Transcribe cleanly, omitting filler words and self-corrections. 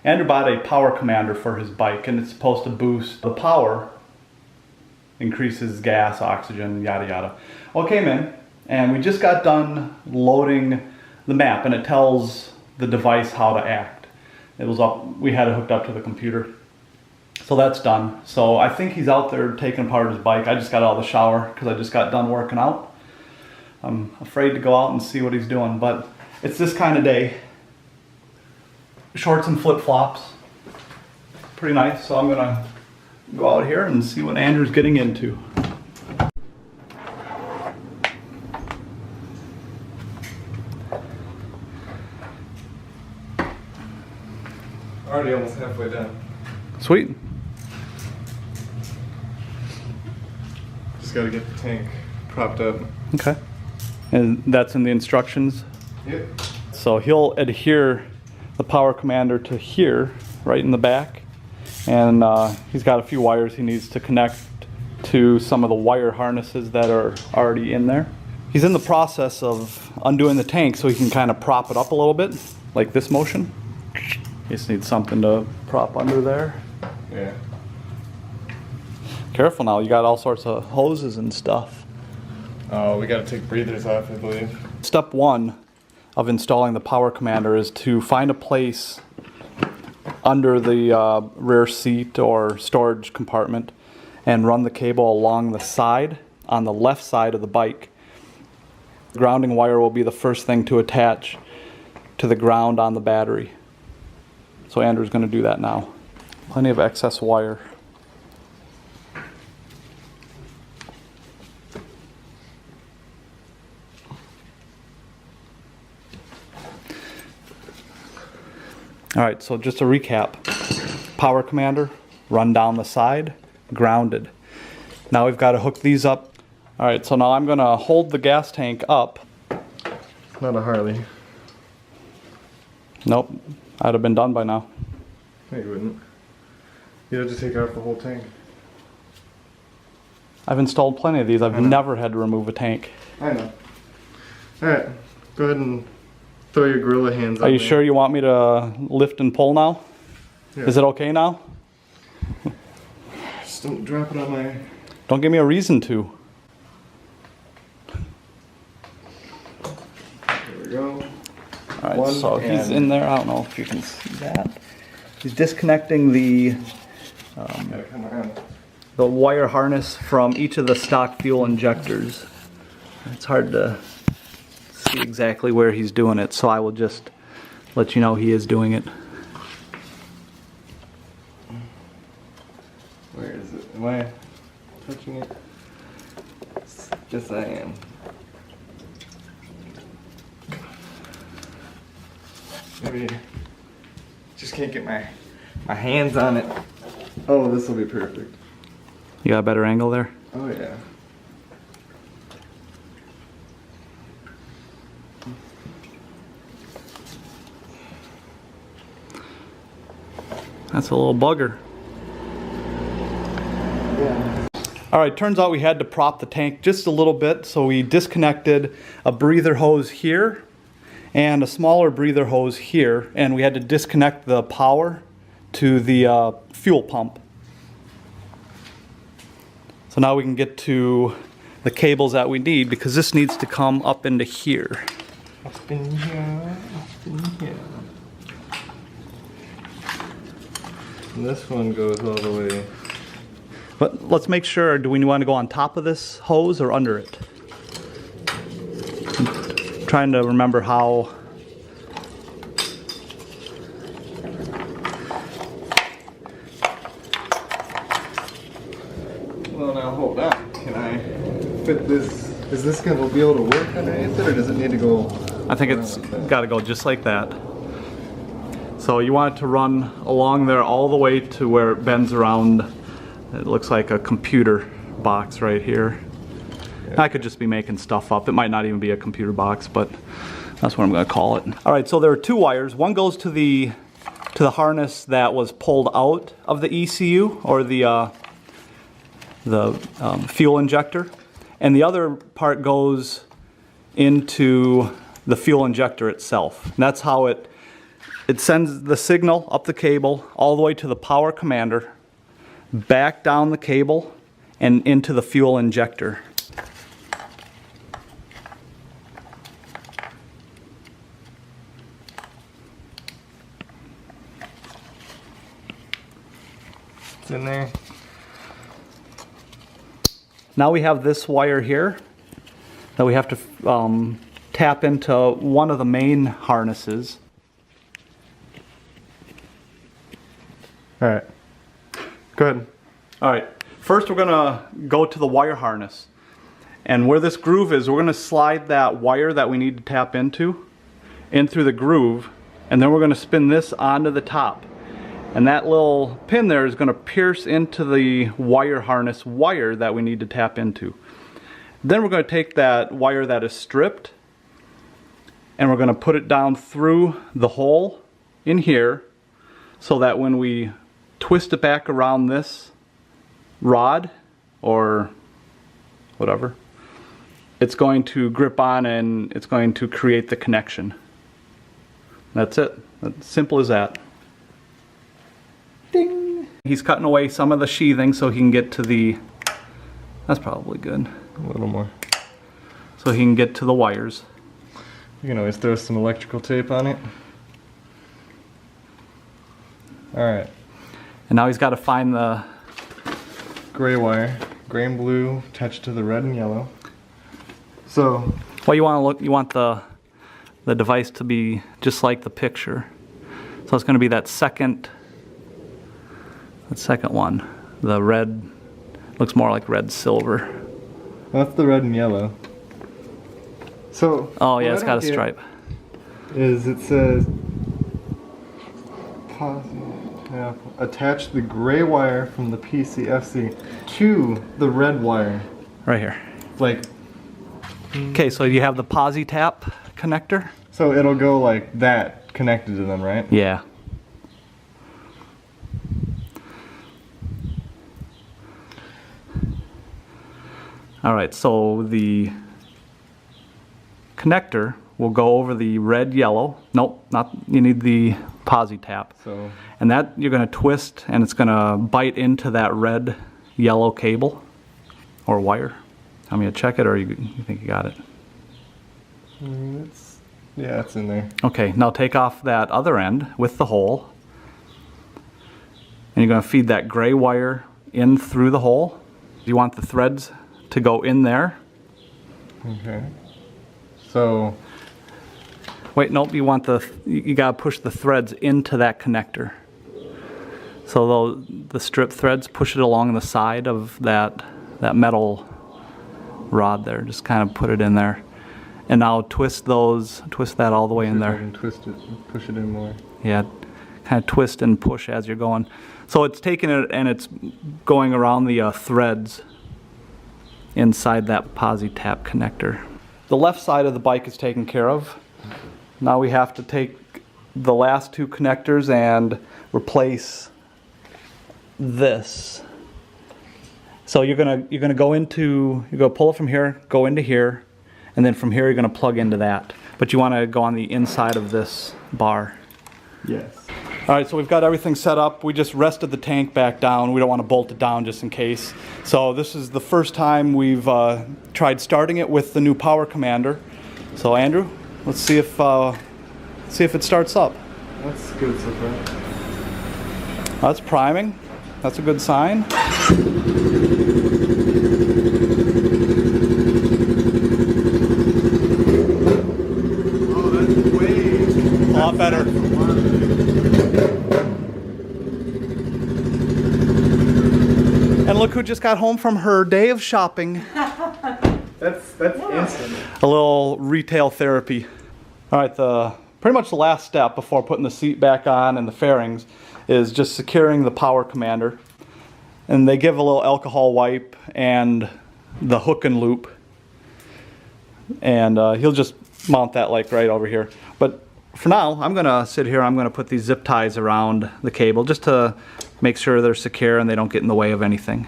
Andrew bought a power commander for his bike, and it's supposed to boost the power, increases gas, oxygen, yada yada. Well, it came in, and we just got done loading the map, and it tells the device how to act. It was up, we had it hooked up to the computer. So that's done. So I think he's out there taking apart his bike. I just got out of the shower because I just got done working out. I'm afraid to go out and see what he's doing, but it's this kind of day. Shorts and flip-flops. Pretty nice. So I'm gonna go out here and see what Andrew's getting into. Already almost halfway done. Sweet. Just gotta get the tank propped up. Okay. And that's in the instructions? Yep. So he'll adhere the power commander to here, right in the back. And he's got a few wires he needs to connect to some of the wire harnesses that are already in there. He's in the process of undoing the tank so he can kind of prop it up a little bit, like this motion. He just needs something to prop under there. Yeah. Careful now, you got all sorts of hoses and stuff. Oh, we gotta take breathers off, I believe. Step one of installing the power commander is to find a place under the rear seat or storage compartment and run the cable along the side on the left side of the bike. The grounding wire will be the first thing to attach to the ground on the battery. So Andrew's going to do that now. Plenty of excess wire. Alright, so just to recap. Power commander, run down the side, grounded. Now we've got to hook these up. Alright, so now I'm going to hold the gas tank up. Not a Harley. Nope, I'd have been done by now. No, you wouldn't. You'd have to take off the whole tank. I've installed plenty of these. I've never had to remove a tank. I know. Alright, go ahead and throw your gorilla hands on Are you there. sure you want me to lift and pull now? Yeah. Is it okay now? Just don't drop it on my... Don't give me a reason to. There we go. Alright, so he's in there. I don't know if you can see that. He's disconnecting the Come on. the wire harness from each of the stock fuel injectors. It's hard to see exactly where he's doing it, so I will just let you know he is doing it. Where is it? Am I touching it? Yes, I am. Maybe just can't get my hands on it. Oh, this will be perfect. You got a better angle there? Oh yeah. That's a little bugger. Yeah. Alright, turns out we had to prop the tank just a little bit, so we disconnected a breather hose here and a smaller breather hose here, and we had to disconnect the power to the fuel pump. So now we can get to the cables that we need, because this needs to come up into here. Up in here, up in here. And this one goes all the way. But let's make sure, do we want to go on top of this hose or under it? I'm trying to remember how. Well, now hold on. Can I fit this? Is this going to be able to work underneath it, or does it need to go? I think it's got to go just like that. So you want it to run along there all the way to where it bends around. It looks like a computer box right here. Yeah. I could just be making stuff up. It might not even be a computer box, but that's what I'm going to call it. All right, so there are two wires. One goes to the harness that was pulled out of the ECU, or the fuel injector, and the other part goes into the fuel injector itself. And that's how it It sends the signal up the cable all the way to the power commander, back down the cable, and into the fuel injector. It's in there. Now we have this wire here that we have to tap into one of the main harnesses. All right. Go ahead. All right, first we're gonna go to the wire harness. And where this groove is, we're gonna slide that wire that we need to tap into in through the groove, and then we're gonna spin this onto the top. And that little pin there is gonna pierce into the wire harness wire that we need to tap into. Then we're gonna take that wire that is stripped, and we're gonna put it down through the hole in here, so that when we twist it back around this rod or whatever, it's going to grip on and it's going to create the connection. That's it. That's simple as that. Ding! He's cutting away some of the sheathing so he can get to the, that's probably good. A little more. So he can get to the wires. You can always throw some electrical tape on it. Alright. And now he's got to find the Gray wire. Gray and blue attached to the red and yellow. So, well, you want the device to be just like the picture. So it's going to be that second one. The red looks more like red silver. that's the red and yellow. So, oh yeah, it's got a stripe. Is it says attach the gray wire from the PCFC to the red wire. Right here. Like, okay, so you have the posi tap connector? so it'll go like that connected to them, right? Yeah. Alright, so the connector will go over the red, yellow. Nope, not, you need the posi tap. So, and that you're going to twist and it's going to bite into that red, yellow cable or wire. I'm going to check it, or you think you got it? yeah, it's in there. Okay, now take off that other end with the hole. And you're going to feed that gray wire in through the hole. You want the threads to go in there. Okay. So, wait, nope, you gotta push the threads into that connector. So the strip threads, push it along the side of that metal rod there. Just kind of put it in there. And now twist that all the way in there. And twist it, push it in more. Yeah, kind of twist and push as you're going. So it's taking it and it's going around the threads inside that posi tap connector. The left side of the bike is taken care of. Now we have to take the last two connectors and replace this. So you're gonna pull it from here, go into here, and then from here you're gonna plug into that. But you want to go on the inside of this bar. Yes. All right, so we've got everything set up. We just rested the tank back down. We don't want to bolt it down just in case. So this is the first time we've tried starting it with the new power commander. So Andrew, let's see if it starts up. That's good so far. That's priming. That's a good sign. Oh, that's way A lot better. And look who just got home from her day of shopping. That's instant. A little retail therapy. All right, pretty much the last step before putting the seat back on and the fairings is just securing the power commander. And they give a little alcohol wipe and the hook and loop. And he'll just mount that like right over here. But for now, I'm gonna sit here, I'm gonna put these zip ties around the cable just to make sure they're secure and they don't get in the way of anything.